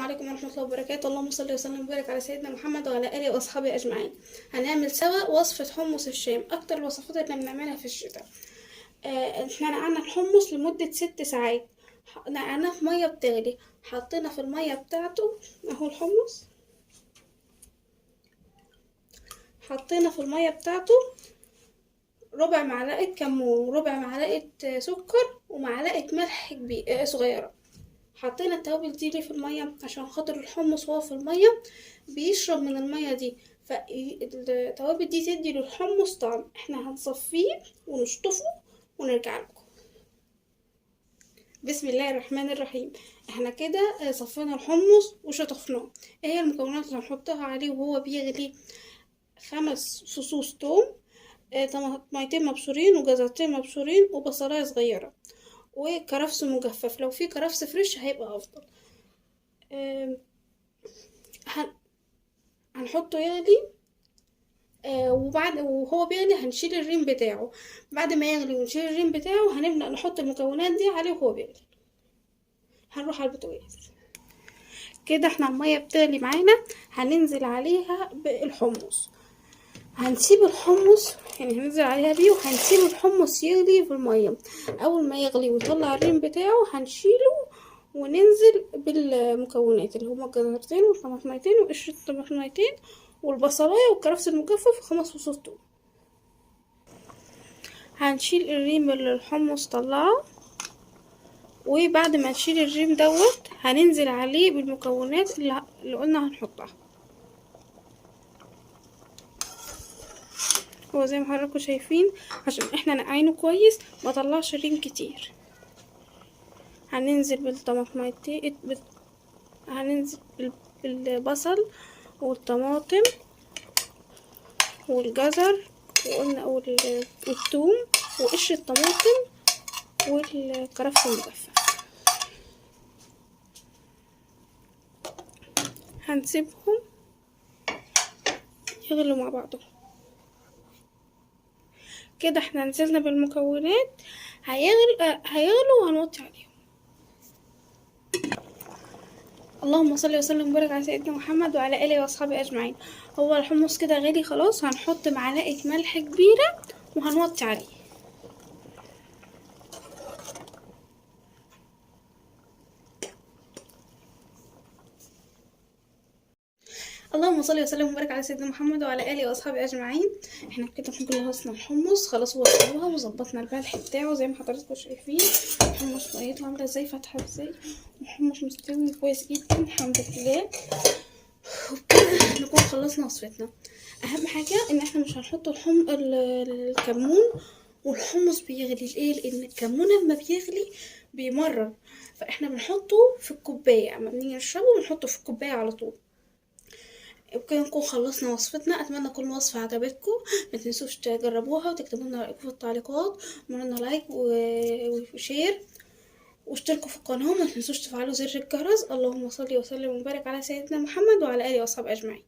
عليكم ورحمة الله وبركاته. اللهم صل وسلم وبارك على سيدنا محمد وعلى آله وأصحابه أجمعين. هنعمل سوا وصفة حمص الشام، أكتر الوصفات اللي بنعملها في الشتاء. احنا نقعنا الحمص لمدة 6 ساعات، نقعناه في مية بتغلي، حطينا في المية بتاعته اهو الحمص، حطينا في المية بتاعته ربع معلقة كمون وربع معلقة سكر ومعلقة ملح صغيرة. حطينا التوابل دي ليه في المية؟ عشان خاطر الحمص وهو في المية بيشرب من المية دي، فالتوابل دي تدي للحمص طعم. احنا هنصفيه ونشطفه ونرجع لكم. بسم الله الرحمن الرحيم. احنا كده صفينا الحمص وشطفناه. ايه هي المكونات اللي هنحطها عليه وهو بيغلي؟ 5 فصوص توم، طماطميتين مبشورين وجزرتين مبشورين وبصلاية صغيرة وكرفس مجفف، لو في كرفس فريش هيبقى افضل. هنحطه يغلي، وهو بيغلي هنشيل الريم بتاعه. بعد ما يغلي ونشيل الريم بتاعه هنبدأ نحط المكونات دي عليه وهو بيغلي. هنروح على البوتاجاز كده، احنا المية بتغلي معانا، هننزل عليها بالحمص. هنسيب الحمص يعني هننزل عليها بيه وهنسيب الحمص يغلي في المية. اول ما يغلي ويطلع الريم بتاعه هنشيله وننزل بالمكونات اللي هما الجزرتين والطماطميتين وقشرة الطماطميتين والبصلاية والكرفس المجفف و5 فصوص توم. هنشيل الريم اللي الحمص طلعه، وبعد ما نشيل الريم دوت هننزل عليه بالمكونات اللي قلنا هنحطها. هو زي ما حضراتكم شايفين عشان احنا نقعينه كويس ما طلعش ريم كتير. هننزل بالطماطميتين، هننزل بالبصل والطماطم والجزر وقلنا والثوم وقشر الطماطم والكرفس المجفف. هنسيبهم يغلوا مع بعضهم كده. احنا نزلنا بالمكونات، هيغلوا وهنوطي عليهم. اللهم صل وسلم وبارك على سيدنا محمد وعلى اله واصحابه اجمعين. هو الحمص كده غلي خلاص، هنحط معلقه ملح كبيره وهنوطي عليه. اللهم صل وسلم وبارك على سيدنا محمد وعلى اله واصحابه اجمعين. احنا كده خلصنا الحمص خلاص، وصلناها وظبطنا الملح بتاعه زي ما حضراتكم شايفين. الحمص ميته عامله ازاي، فاتحه ازاي، والحمص مستوي كويس جدا الحمد لله. وبكده نكون خلصنا وصفتنا. اهم حاجه ان احنا مش هنحط الكمون والحمص بيغلي. ليه؟ لان الكمون لما بيغلي بيمرر، فاحنا بنحطه في الكوبايه. اما بنيجي نشربه بنحطه في الكوبايه على طول. وبكده نكون خلصنا وصفتنا. اتمنى تكون الوصفه عجبتكم، ما تنسوش تجربوها وتكتبوا لنا رايكم في التعليقات، وعملوا لنا لايك وشير واشتركوا في القناه، وما تنسوش تفعلوا زر الجرس. اللهم صل وسلم وبارك على سيدنا محمد وعلى اله وصحبه اجمعين.